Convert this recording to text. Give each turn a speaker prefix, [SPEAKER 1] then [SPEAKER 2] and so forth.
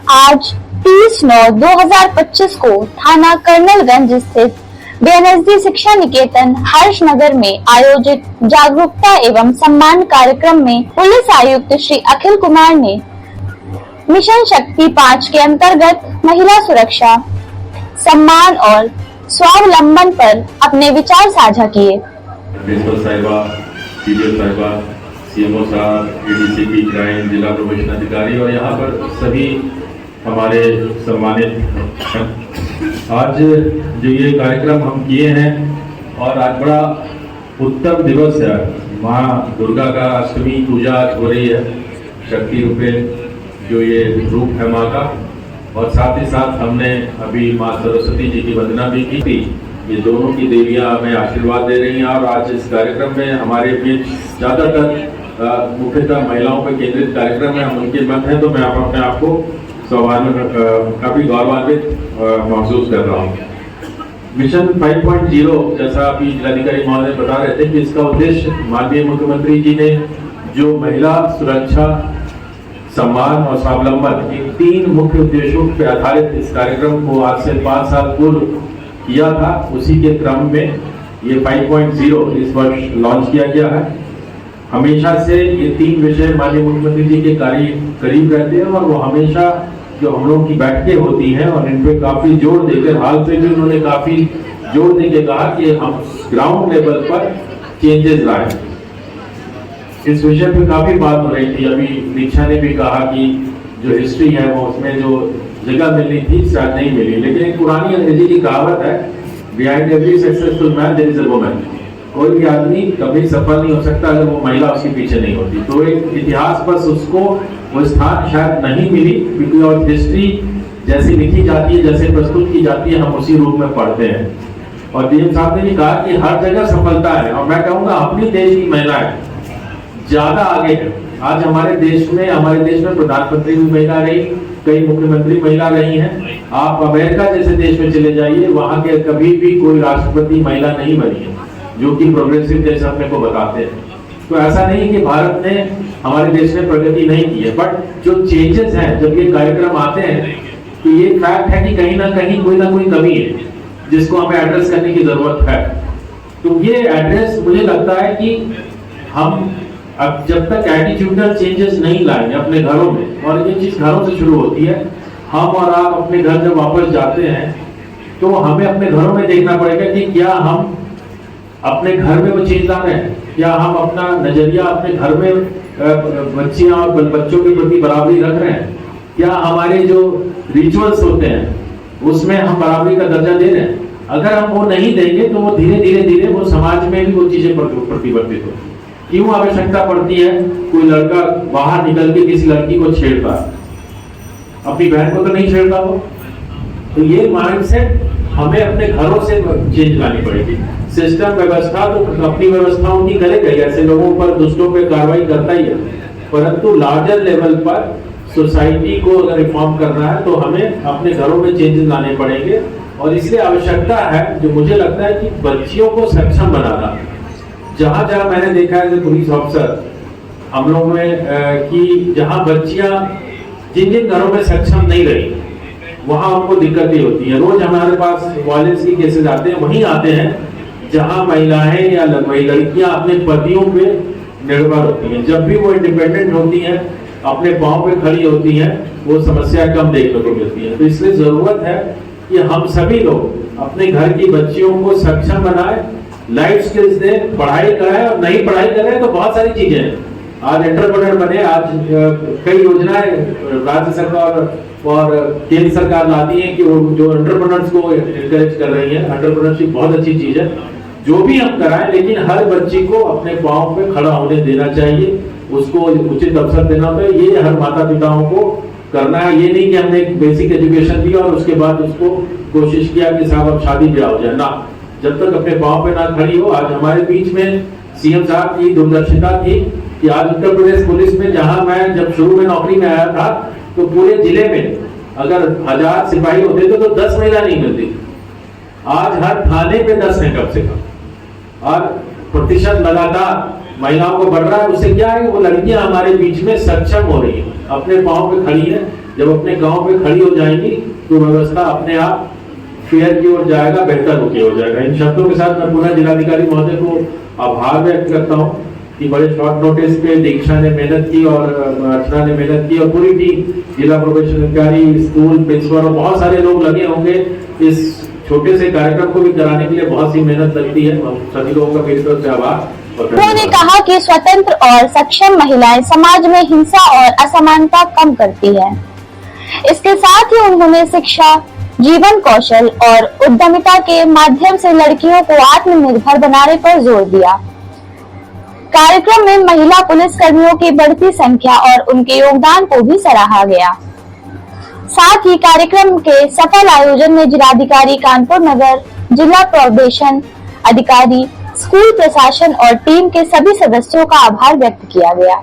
[SPEAKER 1] आज 30/9/2025 को थाना कर्नलगंज स्थित बीएनएसडी शिक्षा निकेतन हर्षनगर में आयोजित जागरूकता एवं सम्मान कार्यक्रम में पुलिस आयुक्त श्री अखिल कुमार ने मिशन शक्ति 5 के अंतर्गत महिला सुरक्षा, सम्मान और स्वावलंबन पर अपने विचार साझा किए।
[SPEAKER 2] प्रिंसिपल साहिबा, सीडीओ साहिबा, सीएमओ साहब, एडीसीपी क्राइम, जिला प्रोबेशन अधिकारी और यहाँ पर सभी हमारे सम्मानित, आज जो ये कार्यक्रम हम किए हैं और आज बड़ा उत्तम दिवस है। माँ दुर्गा का अष्टमी पूजा आज हो रही है, शक्ति रूपे जो ये रूप है माँ का, और साथ ही साथ हमने अभी माँ सरस्वती जी की वंदना भी की थी। ये दोनों की देवियाँ हमें आशीर्वाद दे रही हैं और आज इस कार्यक्रम में हमारे बीच ज़्यादातर मुख्यतः महिलाओं पर केंद्रित कार्यक्रम है, हम उनके मत हैं, तो मैं अपने आप को काफी गौरवान्वित महसूस कर रहा हूँ। मिशन 5.0 जैसा अभी जिलाधिकारी महोदय बता रहे थे कि इसका उद्देश्य माननीय मुख्यमंत्री जी ने जो महिला सुरक्षा, सम्मान और स्वावलंबन, इन 3 मुख्य उद्देश्यों पर आधारित इस कार्यक्रम को आज से 5 साल पूर्व किया था, उसी के क्रम में ये 5.0 इस वर्ष लॉन्च किया गया है। हमेशा से ये 3 विषय माननीय मुख्यमंत्री जी के करीब रहते हैं और वो हमेशा जो हम लोगों की बैठकें होती हैं और इन पे काफी जोर देकर, हाल पे भी उन्होंने काफी जोर देकर कहा कि हम ग्राउंड लेवल पर चेंजेस लाएं। इस विषय पे काफी बात हो रही थी। अभी दीक्षा ने भी कहा कि जो हिस्ट्री है वो उसमें जो जगह मिलनी थी शायद नहीं मिली, लेकिन एक पुरानी अंग्रेजी की कहावत है, behind every successful man there is a woman. कोई भी आदमी कभी सफल नहीं हो सकता अगर वो महिला उसके पीछे नहीं होती। तो एक इतिहास बस उसको वो स्थान शायद नहीं मिली, क्योंकि और हिस्ट्री जैसी लिखी जाती है, जैसे प्रस्तुत की जाती है, हम उसी रूप में पढ़ते हैं। और डीएम साहब ने भी कहा कि हर जगह सफलता है, और मैं कहूँगा अपनी देश की महिलाएं ज्यादा आगे है। आज हमारे देश में प्रधानमंत्री भी महिला रही, कई मुख्यमंत्री महिला रही हैं। आप अमेरिका जैसे देश में चले जाइए, वहां के कभी भी कोई राष्ट्रपति महिला नहीं बनी है, जो कि प्रोग्रेसिव देश अपने को बताते हैं। तो ऐसा नहीं कि भारत ने, हमारे देश ने प्रगति नहीं की है, बट जो चेंजेस हैं, जब ये कार्यक्रम आते हैं तो ये फैक्ट है कि कहीं ना कोई कमी है जिसको हमें एड्रेस करने की जरूरत है। तो ये एड्रेस मुझे लगता है कि हम अब जब तक एटीट्यूडल चेंजेस नहीं लाएंगे अपने घरों में, और ये चीज घरों से शुरू होती है, हम और आप अपने घर जब वापस जाते हैं तो हमें अपने घरों में देखना पड़ेगा कि क्या हम अपने घर में वो चीज ला रहे हैं, क्या हम अपना नजरिया अपने घर में बच्चियां और बच्चों के प्रति बराबरी रख रहे हैं, क्या हमारे जो रिचुअल्स होते हैं उसमें हम बराबरी का दर्जा दे रहे हैं। अगर हम वो नहीं देंगे तो वो धीरे वो समाज में भी वो चीजें प्रतिवर्तित होती। क्यों आवश्यकता पड़ती है, कोई लड़का बाहर निकल के किसी लड़की को छेड़ता, अपनी बहन को तो नहीं छेड़ता वो। तो ये माइंडसेट हमें अपने घरों से चेंज लानी पड़ेगी। सिस्टम व्यवस्था तो अपनी व्यवस्थाओं की करेगा, ऐसे लोगों पर, दुष्टों पर कार्रवाई करता ही है, परंतु लार्जर लेवल पर सोसाइटी को अगर रिफॉर्म करना है तो हमें अपने घरों में चेंजेस लाने पड़ेंगे। और इसलिए आवश्यकता है, जो मुझे लगता है कि बच्चियों को सक्षम बनाना। जहां जहां मैंने देखा है पुलिस ऑफिसर हम लोग में कि जहां बच्चियां जिन घरों में सक्षम नहीं रही, वहां उनको दिक्कतें होती हैं। रोज हमारे पास वायलेंस के केसेस आते हैं, वहीं आते हैं जहां महिलाएं या लड़कियां अपने पतियों पे निर्भर होती हैं। जब भी वो इंडिपेंडेंट होती हैं, अपने पांव पे खड़ी होती हैं, वो समस्या कम देखने को मिलती है। तो इसलिए जरूरत है कि हम सभी लोग अपने घर की बच्चियों को सक्षम बनाए, लाइफ स्किल्स दें, पढ़ाई कराएं, और नहीं पढ़ाई करें तो बहुत सारी चीजें हैं। आज एंटरप्रेन्योर बने, आज कई योजनाएं राज्य सरकार और केंद्र सरकार लाती है कि वो जो एंटरप्रेन्योर्स को एनकरेज कर रही है। एंटरप्रेन्योरशिप बहुत अच्छी चीज है, जो भी हम कराएं, लेकिन हर बच्ची को अपने पांव पे खड़ा होने देना चाहिए, उसको उचित अवसर देना चाहिए। ये हर माता पिताओं को करना है। ये नहीं कि हमने एक बेसिक एजुकेशन दी और उसके बाद उसको कोशिश किया कि साहब अब शादी ब्याह हो जाए ना। जब तक अपने पांव पे ना खड़ी हो। आज हमारे बीच में सीएम साहब की दूरदर्शिता थी कि आज उत्तर प्रदेश पुलिस में, जहां मैं जब शुरू में नौकरी में आया था, तो पूरे जिले में अगर 1000 सिपाही होते थे तो 10 महिला नहीं मिलती। आज हर थाने पे 10 हैं कम से कम, और प्रतिशत लगातार
[SPEAKER 3] महिलाओं को बढ़ रहा है, उससे क्या है कि वो लड़कियां हमारे बीच में सक्षम हो रही हैं, अपने पांव पे खड़ी हैं। जब अपने गांव पे खड़ी हो जाएंगी तो व्यवस्था अपने आप फेयर की ओर जाएगा, बेहतर होके हो जाएगा। इन शब्दों के साथ मैं पुनः जिलाधिकारी महोदय को आभार व्यक्त करता हूँ कि बड़े शॉर्ट नोटिस पे दीक्षा ने मेहनत की और अर्चना ने मेहनत की और पूरी टीम, जिला प्रोबेशन अधिकारी, स्कूल प्रिंसिपल और बहुत सारे लोग लगे होंगे। इस छोटे से कार्यक्रम को भी कराने के लिए बहुत सी मेहनत लगती है और सभी लोगों का मेरी तरफ से आभार।
[SPEAKER 1] उन्होंने कहा कि स्वतंत्र और सक्षम महिलाएं समाज में हिंसा और असमानता कम करती है। इसके साथ ही उन्होंने शिक्षा, जीवन कौशल और उद्यमिता के माध्यम से लड़कियों को आत्मनिर्भर बनाने पर जोर दिया। कार्यक्रम में महिला पुलिस कर्मियों की बढ़ती संख्या और उनके योगदान को भी सराहा गया। साथ ही कार्यक्रम के सफल आयोजन में जिलाधिकारी कानपुर नगर, जिला प्रोबेशन अधिकारी, स्कूल प्रशासन और टीम के सभी सदस्यों का आभार व्यक्त किया गया।